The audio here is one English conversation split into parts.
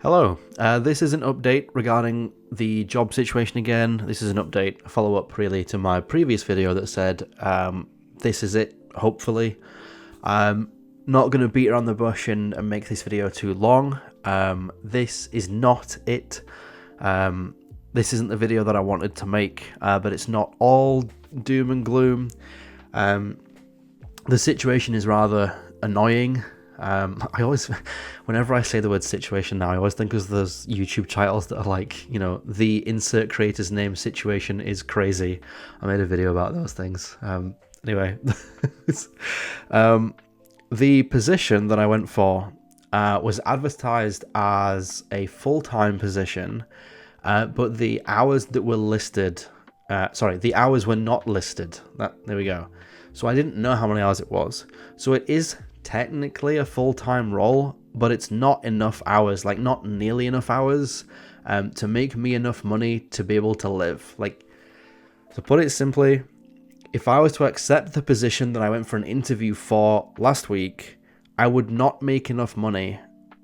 Hello, this is an update regarding the job situation again. This is an update, a follow-up really to my previous video that said, this is it, hopefully. I'm not going to beat around the bush and make this video too long. This is not it. This isn't the video that I wanted to make, but it's not all doom and gloom. The situation is rather annoying. I always, whenever I say the word situation now, I always think of those YouTube titles that are like, you know, the insert creator's name situation is crazy. I made a video about those things. Anyway, the position that I went for was advertised as a full-time position, but the hours that were listed, the hours were not listed. There we go. So I didn't know how many hours it was. So it is technically a full-time role, but it's not enough hours, like not nearly enough hours to make me enough money to be able to live. Like, to put it simply, if I was to accept the position that I went for an interview for last week, I would not make enough money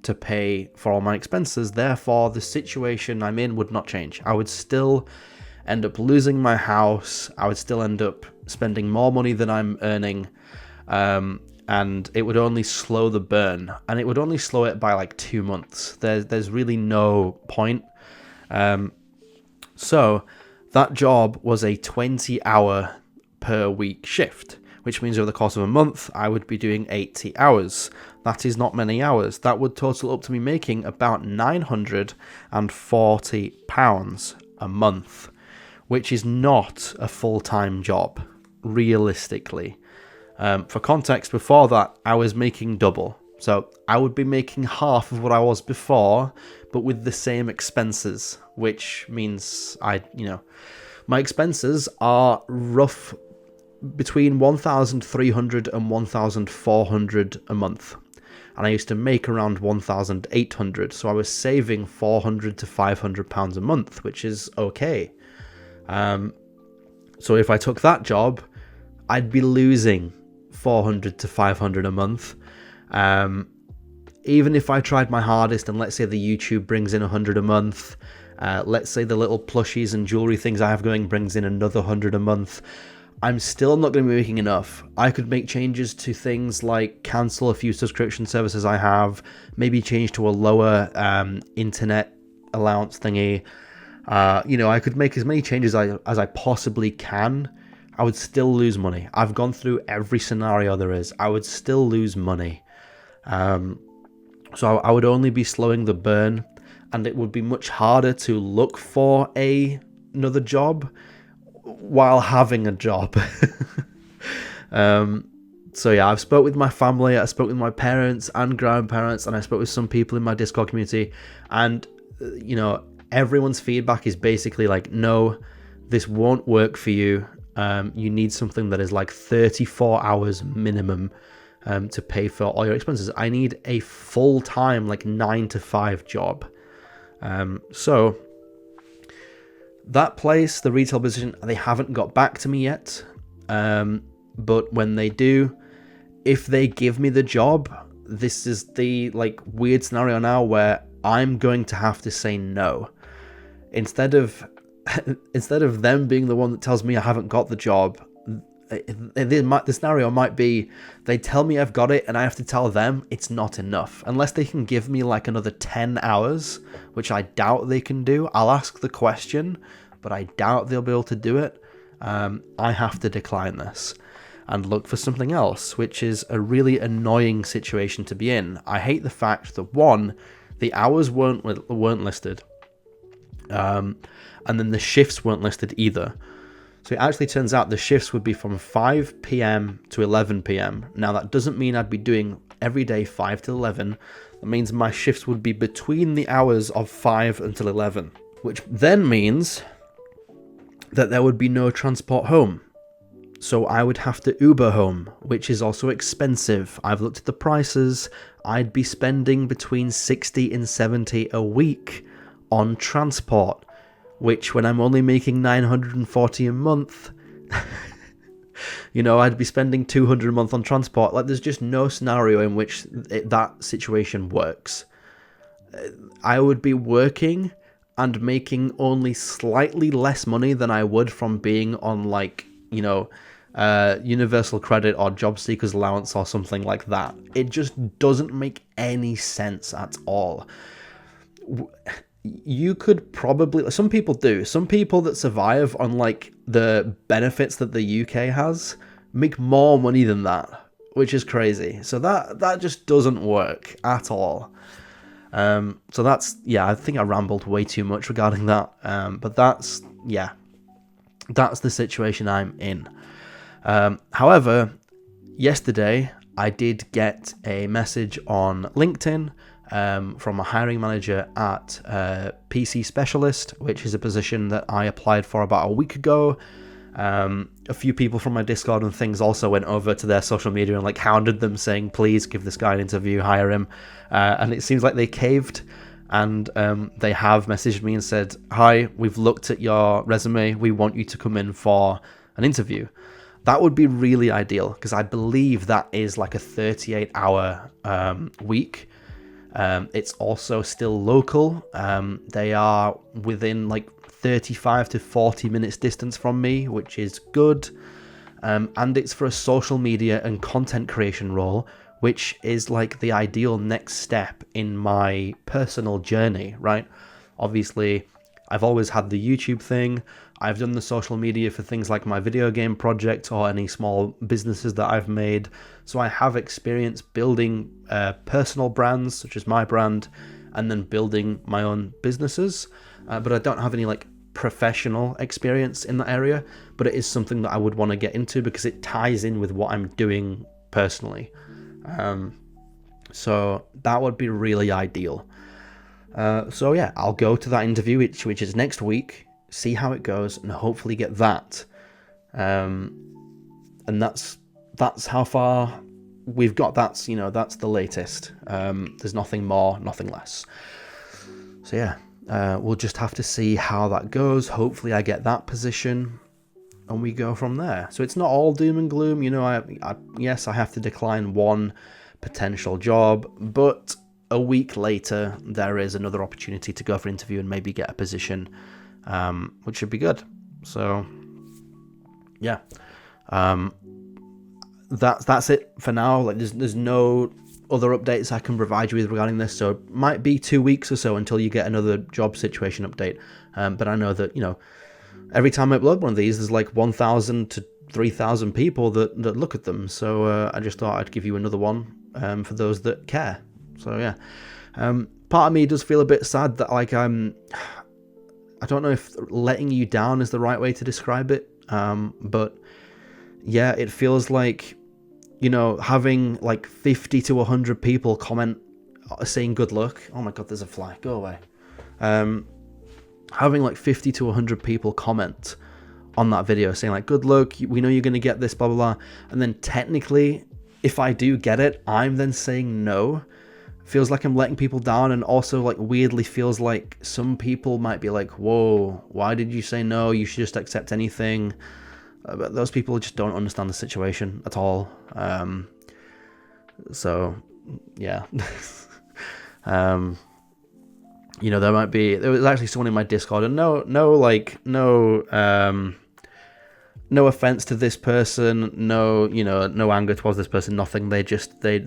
to pay for all my expenses. Therefore, the situation I'm in would not change. I would still end up losing my house. I would still end up spending more money than I'm earning. And it would only slow the burn, and it would only slow it by like 2 months. There's really no point. So that job was a 20-hour per week shift, which means over the course of a month, I would be doing 80 hours. That is not many hours. That would total up to me making about £940 a month, which is not a full-time job, realistically. For context, before that, I was making double. So I would be making half of what I was before, but with the same expenses, which means my expenses are rough between 1,300 and 1,400 a month. And I used to make around 1,800. So I was saving 400 to 500 pounds a month, which is okay. So if I took that job, I'd be losing 400 to 500 a month. Even if I tried my hardest, and let's say the YouTube brings in 100 a month, let's say the little plushies and jewelry things I have going brings in another 100 a month, I'm still not going to be making enough. I could make changes to things like cancel a few subscription services I have, maybe change to a lower internet allowance thingy. I could make as many changes as I possibly can. I would still lose money. I've gone through every scenario there is. I would still lose money. So I would only be slowing the burn, and it would be much harder to look for another job while having a job. So yeah, I've spoke with my family, I spoke with my parents and grandparents, and I spoke with some people in my Discord community, and everyone's feedback is basically like, no, this won't work for you. You need something that is like 34 hours minimum to pay for all your expenses. I need a full-time, like 9 to 5 job. So that place, the retail position, they haven't got back to me yet. But when they do, if they give me the job, this is the like weird scenario now where I'm going to have to say no. Instead of them being the one that tells me I haven't got the job, the scenario might be they tell me I've got it and I have to tell them it's not enough. Unless they can give me like another 10 hours, which I doubt they can do. I'll ask the question, but I doubt they'll be able to do it. I have to decline this and look for something else, which is a really annoying situation to be in. I hate the fact that, one, the hours weren't listed. And then the shifts weren't listed either. So it actually turns out the shifts would be from 5 p.m. to 11 p.m. Now that doesn't mean I'd be doing every day 5 to 11. That means my shifts would be between the hours of 5 until 11, which then means that there would be no transport home. So I would have to Uber home, which is also expensive. I've looked at the prices. I'd be spending between 60 and 70 a week on transport, which when I'm only making 940 a month, I'd be spending 200 a month on transport. Like, there's just no scenario in which that situation works. I would be working and making only slightly less money than I would from being on like, universal credit or job seekers allowance or something like that. It just doesn't make any sense at all. You could probably, some people do, some people that survive on like the benefits that the UK has make more money than that, which is crazy. So that just doesn't work at all. So that's, I think I rambled way too much regarding that. But that's the situation I'm in. However, yesterday I did get a message on LinkedIn from a hiring manager at PC Specialist, which is a position that I applied for about a week ago. A few people from my Discord and things also went over to their social media and like hounded them saying, please give this guy an interview, hire him. And it seems like they caved, and they have messaged me and said, hi, we've looked at your resume. We want you to come in for an interview. That would be really ideal, because I believe that is like a 38-hour week. It's also still local. They are within like 35 to 40 minutes distance from me, which is good. And it's for a social media and content creation role, which is like the ideal next step in my personal journey, right? Obviously, I've always had the YouTube thing. I've done the social media for things like my video game project or any small businesses that I've made. So I have experience building personal brands, such as my brand, and then building my own businesses. But I don't have any like professional experience in that area. But it is something that I would want to get into because it ties in with what I'm doing personally. So that would be really ideal. So yeah, I'll go to that interview, which is next week, see how it goes, and hopefully get that. And that's how far we've got. That's the latest. There's nothing more, nothing less. So yeah, we'll just have to see how that goes. Hopefully I get that position and we go from there. So it's not all doom and gloom. Yes, I have to decline one potential job, but a week later there is another opportunity to go for an interview and maybe get a position, which should be good. So yeah, that's it for now. Like there's no other updates I can provide you with regarding this, so it might be 2 weeks or so until you get another job situation update. But I know that every time I upload one of these, there's like 1,000 to 3,000 people that look at them. So I just thought I'd give you another one for those that care. So yeah, part of me does feel a bit sad that like I don't know if letting you down is the right way to describe it. But yeah, it feels like, having like 50 to 100 people comment saying good luck. Oh my God, there's a fly. Go away. Having like 50 to 100 people comment on that video saying like, good luck, we know you're going to get this, blah, blah, blah. And then technically, if I do get it, I'm then saying no. Feels like I'm letting people down, and also like weirdly feels like some people might be like, whoa, why did you say no? You should just accept anything. But those people just don't understand the situation at all. So yeah. There was actually someone in my Discord, and no offense to this person, no anger towards this person, nothing. They're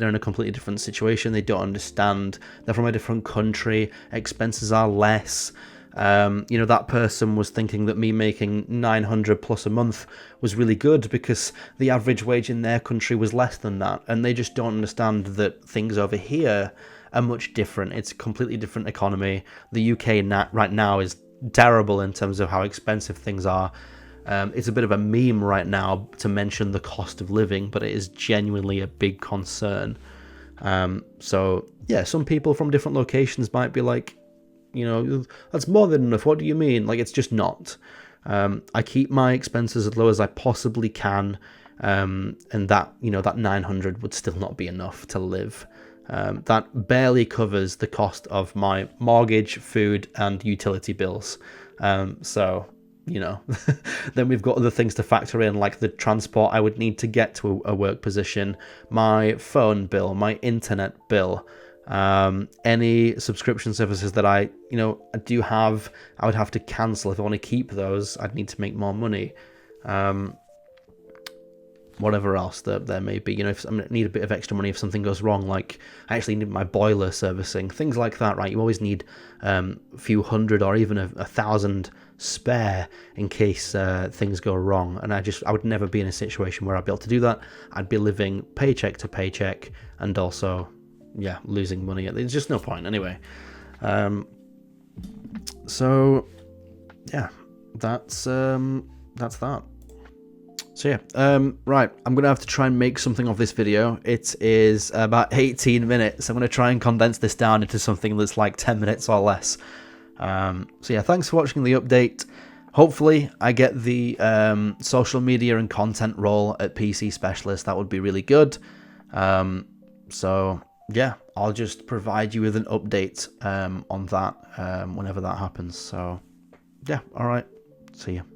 in a completely different situation. They don't understand. They're from a different country. Expenses are less. That person was thinking that me making 900 plus a month was really good because the average wage in their country was less than that. And they just don't understand that things over here are much different. It's a completely different economy. The UK right now is terrible in terms of how expensive things are. It's a bit of a meme right now to mention the cost of living, but it is genuinely a big concern. So yeah, some people from different locations might be like, that's more than enough. What do you mean? Like, it's just not. I keep my expenses as low as I possibly can. And that 900 would still not be enough to live. That barely covers the cost of my mortgage, food, and utility bills. So, then we've got other things to factor in, like the transport I would need to get to a work position, my phone bill, my internet bill, Any subscription services that I do have, I would have to cancel. If I want to keep those, I'd need to make more money. Whatever else there may be, if I need a bit of extra money if something goes wrong, like I actually need my boiler servicing, things like that, right? You always need a few hundred or even 1,000 spare in case things go wrong. And I would never be in a situation where I'd be able to do that. I'd be living paycheck to paycheck and also, yeah, losing money. There's just no point anyway. So yeah, that's that. So yeah, right, I'm going to have to try and make something of this video. It is about 18 minutes. I'm going to try and condense this down into something that's like 10 minutes or less. So yeah, thanks for watching the update. Hopefully I get the social media and content role at PC Specialist. That would be really good. So yeah, I'll just provide you with an update on that whenever that happens. So yeah, all right, see you.